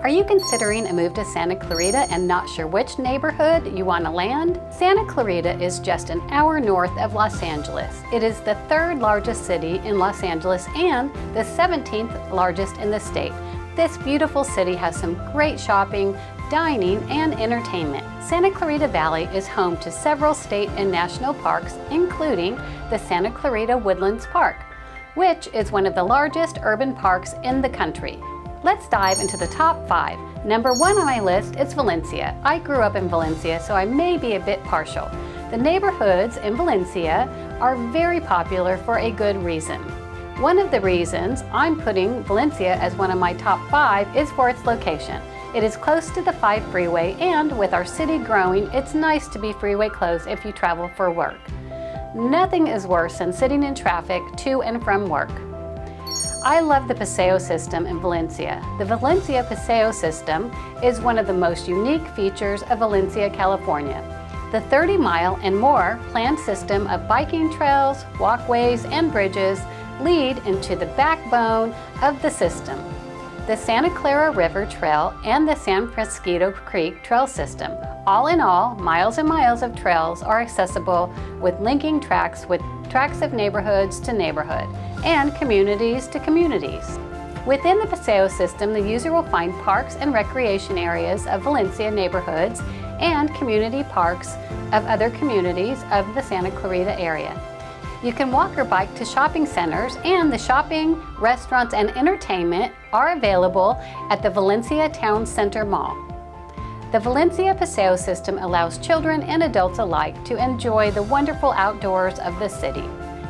Are you considering a move to Santa Clarita and not sure which neighborhood you want to land? Santa Clarita is just an hour north of Los Angeles. It is the third largest city in Los Angeles and the 17th largest in the state. This beautiful city has some great shopping, dining, and entertainment. Santa Clarita Valley is home to several state and national parks, including the Santa Clarita Woodlands Park, which is one of the largest urban parks in the country. Let's dive into the top 5. Number 1 on my list is Valencia. I grew up in Valencia, so I may be a bit partial. The neighborhoods in Valencia are very popular for a good reason. One of the reasons I'm putting Valencia as one of my top 5 is for its location. It is close to the 5 freeway, and with our city growing, it's nice to be freeway close if you travel for work. Nothing is worse than sitting in traffic to and from work. I love the Paseo system in Valencia. The Valencia Paseo system is one of the most unique features of Valencia, California. The 30-mile and more planned system of biking trails, walkways, and bridges lead into the backbone of the system. The Santa Clara River Trail and the San Francisco Creek Trail system. All in all, miles and miles of trails are accessible with linking tracks of neighborhoods to neighborhood and communities to communities. Within the Paseo system, the user will find parks and recreation areas of Valencia neighborhoods and community parks of other communities of the Santa Clarita area. You can walk or bike to shopping centers, and the shopping, restaurants, and entertainment are available at the Valencia Town Center Mall. The Valencia Paseo system allows children and adults alike to enjoy the wonderful outdoors of the city.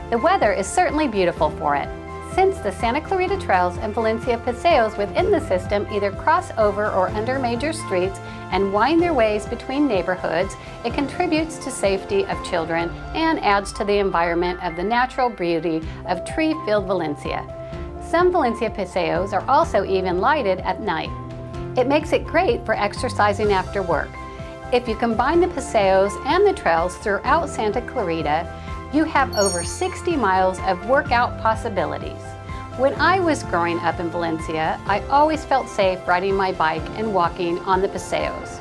The weather is certainly beautiful for it. Since the Santa Clarita Trails and Valencia Paseos within the system either cross over or under major streets and wind their ways between neighborhoods, it contributes to safety of children and adds to the environment of the natural beauty of tree-filled Valencia. Some Valencia Paseos are also even lighted at night. It makes it great for exercising after work. If you combine the paseos and the trails throughout Santa Clarita, you have over 60 miles of workout possibilities. When I was growing up in Valencia, I always felt safe riding my bike and walking on the paseos.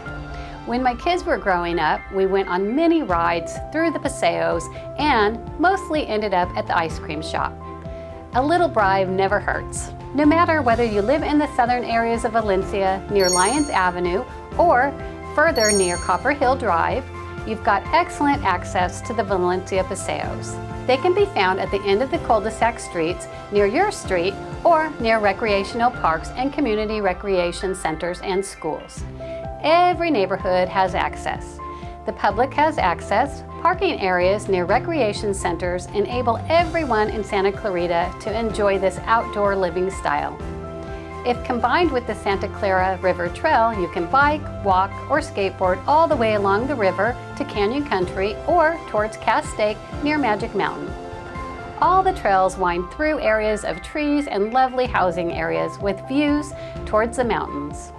When my kids were growing up, we went on many rides through the paseos and mostly ended up at the ice cream shop. A little bribe never hurts. No matter whether you live in the southern areas of Valencia near Lyons Avenue or further near Copper Hill Drive, you've got excellent access to the Valencia Paseos. They can be found at the end of the cul-de-sac streets near your street or near recreational parks and community recreation centers and schools. Every neighborhood has access. The public has access. Parking areas near recreation centers enable everyone in Santa Clarita to enjoy this outdoor living style. If combined with the Santa Clara River Trail, you can bike, walk, or skateboard all the way along the river to Canyon Country or towards Castaic near Magic Mountain. All the trails wind through areas of trees and lovely housing areas with views towards the mountains.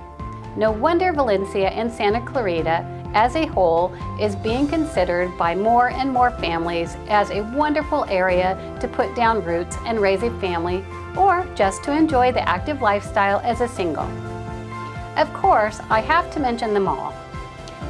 No wonder Valencia and Santa Clarita as a whole is being considered by more and more families as a wonderful area to put down roots and raise a family, or just to enjoy the active lifestyle as a single. Of course, I have to mention the mall.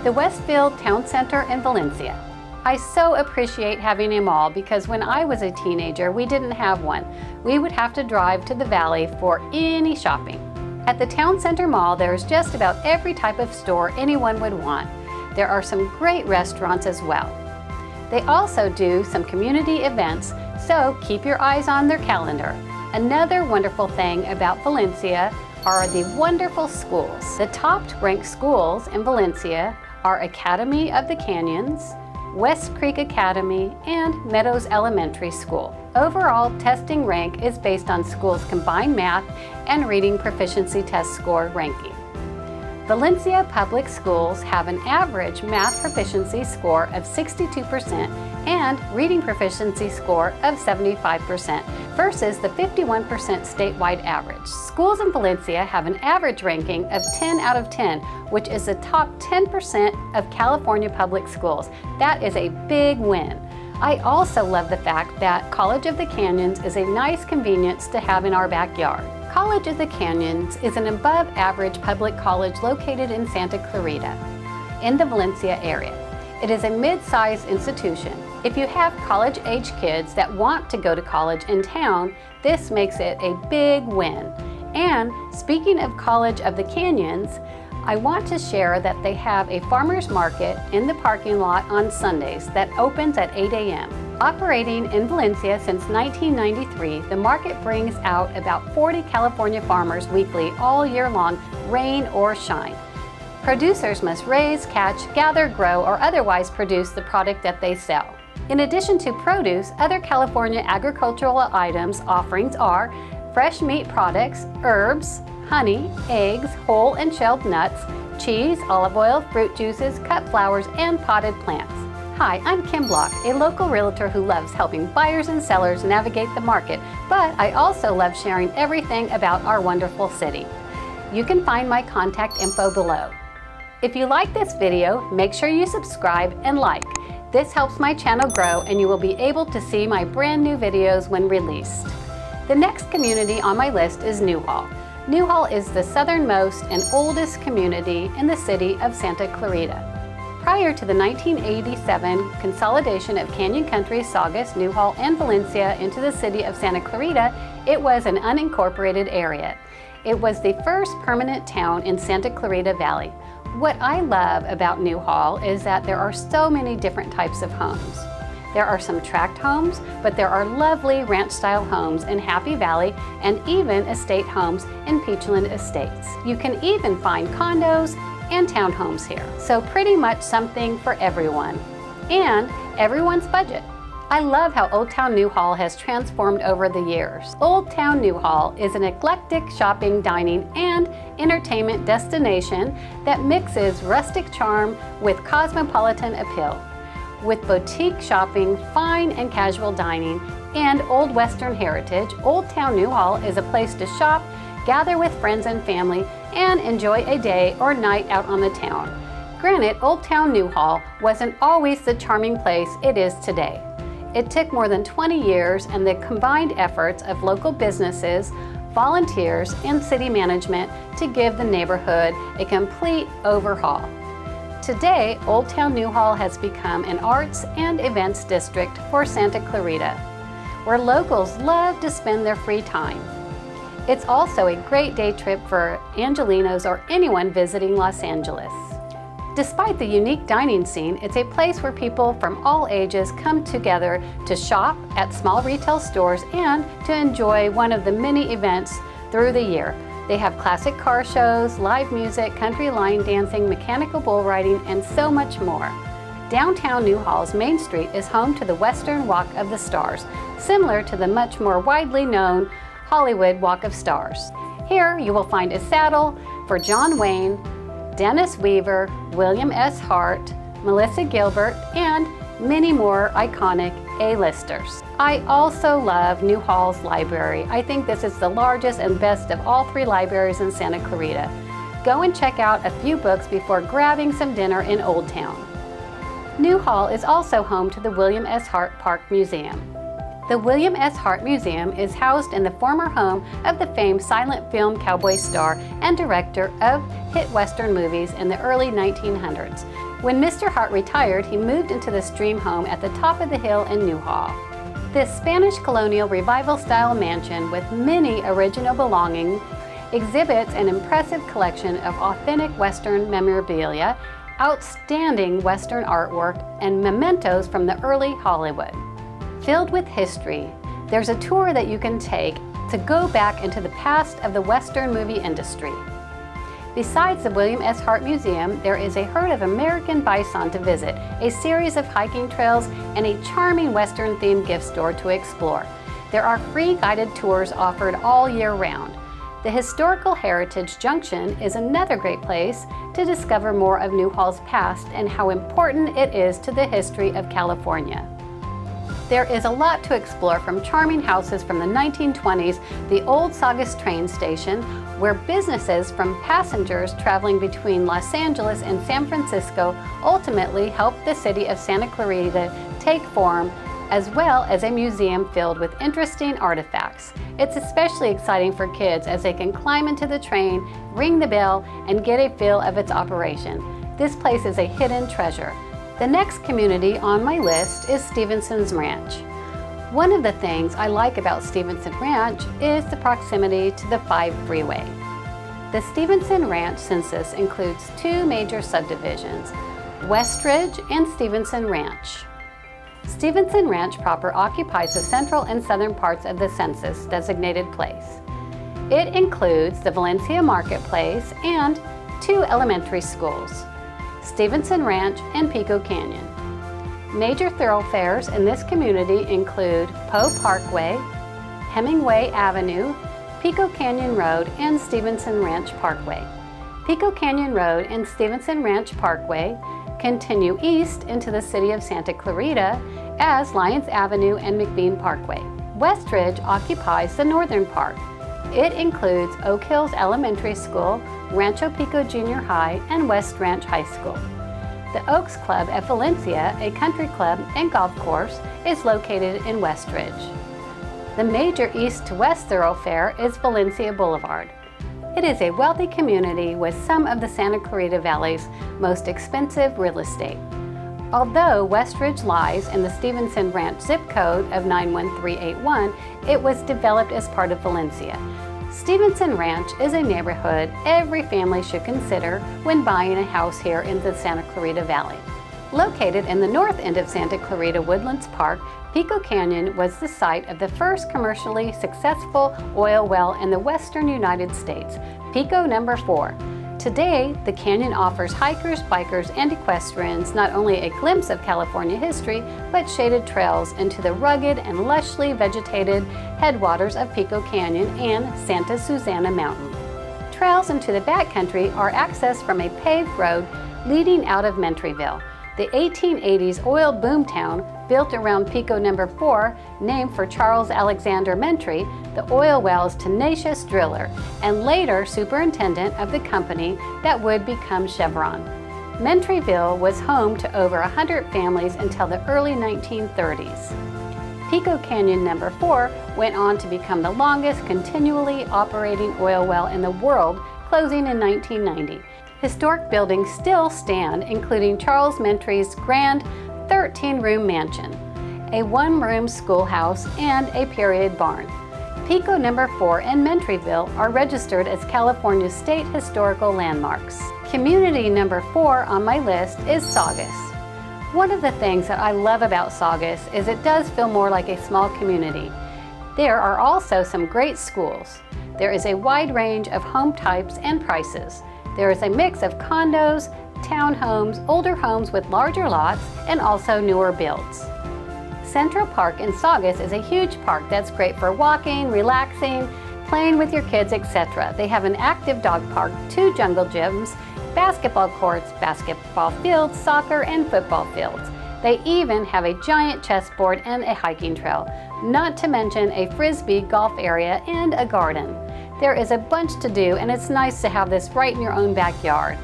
The Westfield Town Center in Valencia. I so appreciate having a mall because when I was a teenager, we didn't have one. We would have to drive to the valley for any shopping. At the Town Center Mall, there's just about every type of store anyone would want. There are some great restaurants as well. They also do some community events, so keep your eyes on their calendar. Another wonderful thing about Valencia are the wonderful schools. The top-ranked schools in Valencia are Academy of the Canyons, West Creek Academy, and Meadows Elementary School. Overall testing rank is based on schools' combined math and reading proficiency test score ranking. Valencia public schools have an average math proficiency score of 62% and reading proficiency score of 75% versus the 51% statewide average. Schools in Valencia have an average ranking of 10 out of 10, which is the top 10% of California public schools. That is a big win. I also love the fact that College of the Canyons is a nice convenience to have in our backyard. College of the Canyons is an above-average public college located in Santa Clarita, in the Valencia area. It is a mid-sized institution. If you have college-age kids that want to go to college in town, this makes it a big win. And speaking of College of the Canyons, I want to share that they have a farmer's market in the parking lot on Sundays that opens at 8 a.m. Operating in Valencia since 1993, the market brings out about 40 California farmers weekly all year long, rain or shine. Producers must raise, catch, gather, grow, or otherwise produce the product that they sell. In addition to produce, other California agricultural items offerings are fresh meat products, herbs, honey, eggs, whole and shelled nuts, cheese, olive oil, fruit juices, cut flowers, and potted plants. Hi, I'm Kim Bloch, a local realtor who loves helping buyers and sellers navigate the market, but I also love sharing everything about our wonderful city. You can find my contact info below. If you like this video, make sure you subscribe and like. This helps my channel grow and you will be able to see my brand new videos when released. The next community on my list is Newhall. Newhall is the southernmost and oldest community in the city of Santa Clarita. Prior to the 1987 consolidation of Canyon Country, Saugus, Newhall, and Valencia into the city of Santa Clarita, it was an unincorporated area. It was the first permanent town in Santa Clarita Valley. What I love about Newhall is that there are so many different types of homes. There are some tract homes, but there are lovely ranch-style homes in Happy Valley and even estate homes in Peachland Estates. You can even find condos and townhomes here. So pretty much something for everyone and everyone's budget. I love how Old Town Newhall has transformed over the years. Old Town Newhall is an eclectic shopping, dining, and entertainment destination that mixes rustic charm with cosmopolitan appeal. With boutique shopping, fine and casual dining, and Old Western heritage, Old Town Newhall is a place to shop, gather with friends and family, and enjoy a day or night out on the town. Granted, Old Town Newhall wasn't always the charming place it is today. It took more than 20 years and the combined efforts of local businesses, volunteers, and city management to give the neighborhood a complete overhaul. Today, Old Town Newhall has become an arts and events district for Santa Clarita, where locals love to spend their free time. It's also a great day trip for Angelinos or anyone visiting Los Angeles. Despite the unique dining scene, it's a place where people from all ages come together to shop at small retail stores and to enjoy one of the many events through the year. They have classic car shows, live music, country line dancing, mechanical bull riding, and so much more. Downtown Newhall's Main Street is home to the Western Walk of the Stars, similar to the much more widely known Hollywood Walk of Stars. Here you will find a saddle for John Wayne, Dennis Weaver, William S. Hart, Melissa Gilbert, and many more iconic A-listers. I also love Newhall's library. I think this is the largest and best of all 3 libraries in Santa Clarita. Go and check out a few books before grabbing some dinner in Old Town. Newhall is also home to the William S. Hart Park Museum. The William S. Hart Museum is housed in the former home of the famed silent film cowboy star and director of hit Western movies in the early 1900s. When Mr. Hart retired, he moved into this dream home at the top of the hill in Newhall. This Spanish colonial revival-style mansion with many original belongings exhibits an impressive collection of authentic Western memorabilia, outstanding Western artwork, and mementos from the early Hollywood. Filled with history, there's a tour that you can take to go back into the past of the Western movie industry. Besides the William S. Hart Museum, there is a herd of American bison to visit, a series of hiking trails, and a charming Western-themed gift store to explore. There are free guided tours offered all year round. The Historical Heritage Junction is another great place to discover more of Newhall's past and how important it is to the history of California. There is a lot to explore, from charming houses from the 1920s, the old Saugus train station, where businesses from passengers traveling between Los Angeles and San Francisco ultimately helped the city of Santa Clarita take form as well as a museum filled with interesting artifacts. It's especially exciting for kids as they can climb into the train, ring the bell, and get a feel of its operation. This place is a hidden treasure. The next community on my list is Stevenson's Ranch. One of the things I like about Stevenson Ranch is the proximity to the 5 freeway. The Stevenson Ranch census includes 2 major subdivisions, Westridge and Stevenson Ranch. Stevenson Ranch proper occupies the central and southern parts of the census designated place. It includes the Valencia Marketplace and 2 elementary schools, Stevenson Ranch and Pico Canyon. Major thoroughfares in this community include Poe Parkway, Hemingway Avenue, Pico Canyon Road, and Stevenson Ranch Parkway. Pico Canyon Road and Stevenson Ranch Parkway continue east into the City of Santa Clarita as Lyons Avenue and McBean Parkway. Westridge occupies the northern part. It includes Oak Hills Elementary School, Rancho Pico Junior High, and West Ranch High School. The Oaks Club at Valencia, a country club and golf course, is located in Westridge. The major east to west thoroughfare is Valencia Boulevard. It is a wealthy community with some of the Santa Clarita Valley's most expensive real estate. Although Westridge lies in the Stevenson Ranch zip code of 91381, it was developed as part of Valencia. Stevenson Ranch is a neighborhood every family should consider when buying a house here in the Santa Clarita Valley. Located in the north end of Santa Clarita Woodlands Park, Pico Canyon was the site of the first commercially successful oil well in the western United States, Pico No. 4. Today, the canyon offers hikers, bikers, and equestrians not only a glimpse of California history, but shaded trails into the rugged and lushly vegetated headwaters of Pico Canyon and Santa Susana Mountain. Trails into the backcountry are accessed from a paved road leading out of Mentryville, the 1880s oil boomtown built around Pico No. 4, named for Charles Alexander Mentry, the oil well's tenacious driller, and later superintendent of the company that would become Chevron. Mentryville was home to over 100 families until the early 1930s. Pico Canyon No. 4 went on to become the longest continually operating oil well in the world, closing in 1990. Historic buildings still stand, including Charles Mentry's grand 13-room mansion, a 1-room schoolhouse, and a period barn. Pico No. 4 and Mentryville are registered as California's state historical landmarks. Community No. 4 on my list is Saugus. One of the things that I love about Saugus is it does feel more like a small community. There are also some great schools. There is a wide range of home types and prices. There is a mix of condos, townhomes, older homes with larger lots, and also newer builds. Central Park in Saugus is a huge park that's great for walking, relaxing, playing with your kids, etc. They have an active dog park, 2 jungle gyms, basketball courts, basketball fields, soccer, and football fields. They even have a giant chessboard and a hiking trail, not to mention a frisbee golf area and a garden. There is a bunch to do, and it's nice to have this right in your own backyard.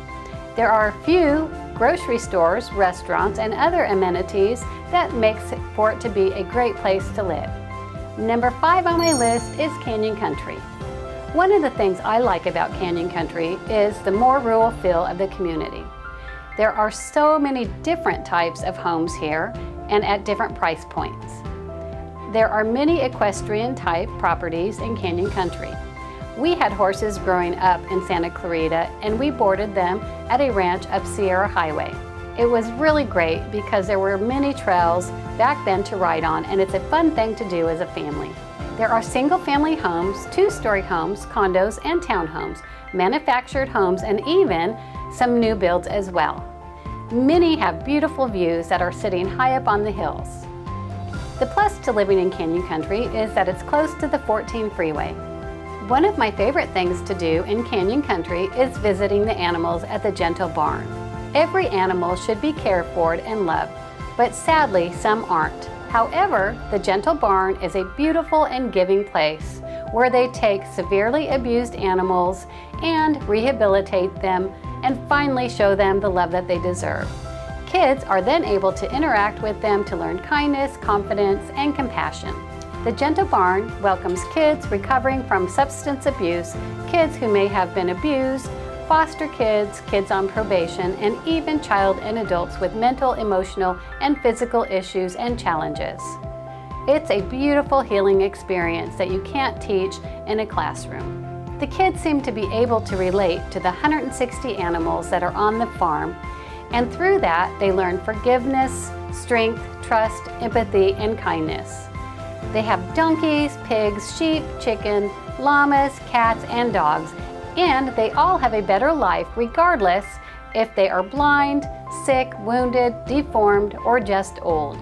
There are a few grocery stores, restaurants, and other amenities that makes for it to be a great place to live. Number 5 on my list is Canyon Country. One of the things I like about Canyon Country is the more rural feel of the community. There are so many different types of homes here and at different price points. There are many equestrian type properties in Canyon Country. We had horses growing up in Santa Clarita, and we boarded them at a ranch up Sierra Highway. It was really great because there were many trails back then to ride on, and it's a fun thing to do as a family. There are single-family homes, 2-story homes, condos, and townhomes, manufactured homes, and even some new builds as well. Many have beautiful views that are sitting high up on the hills. The plus to living in Canyon Country is that it's close to the 14 freeway. One of my favorite things to do in Canyon Country is visiting the animals at the Gentle Barn. Every animal should be cared for and loved, but sadly some aren't. However, the Gentle Barn is a beautiful and giving place where they take severely abused animals and rehabilitate them and finally show them the love that they deserve. kids are then able to interact with them to learn kindness, confidence, and compassion. The Gentle Barn welcomes kids recovering from substance abuse, kids who may have been abused, foster kids, kids on probation, and even child and adults with mental, emotional, and physical issues and challenges. It's a beautiful healing experience that you can't teach in a classroom. The kids seem to be able to relate to the 160 animals that are on the farm, and through that they learn forgiveness, strength, trust, empathy, and kindness. They have donkeys, pigs, sheep, chicken, llamas, cats, and dogs, and they all have a better life regardless if they are blind, sick, wounded, deformed, or just old.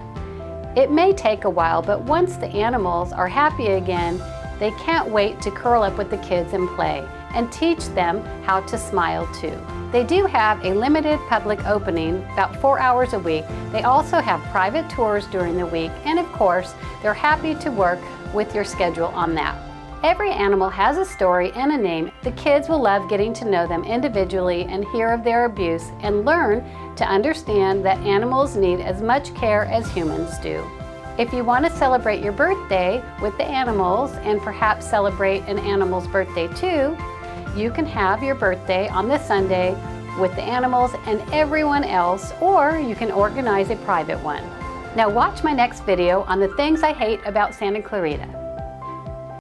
It may take a while, but once the animals are happy again, they can't wait to curl up with the kids and play, and teach them how to smile too. They do have a limited public opening about 4 hours a week. They also have private tours during the week, and of course, they're happy to work with your schedule on that. Every animal has a story and a name. The kids will love getting to know them individually and hear of their abuse and learn to understand that animals need as much care as humans do. If you want to celebrate your birthday with the animals and perhaps celebrate an animal's birthday too, you can have your birthday on this Sunday with the animals and everyone else, or you can organize a private one. Now watch my next video on the things I hate about Santa Clarita.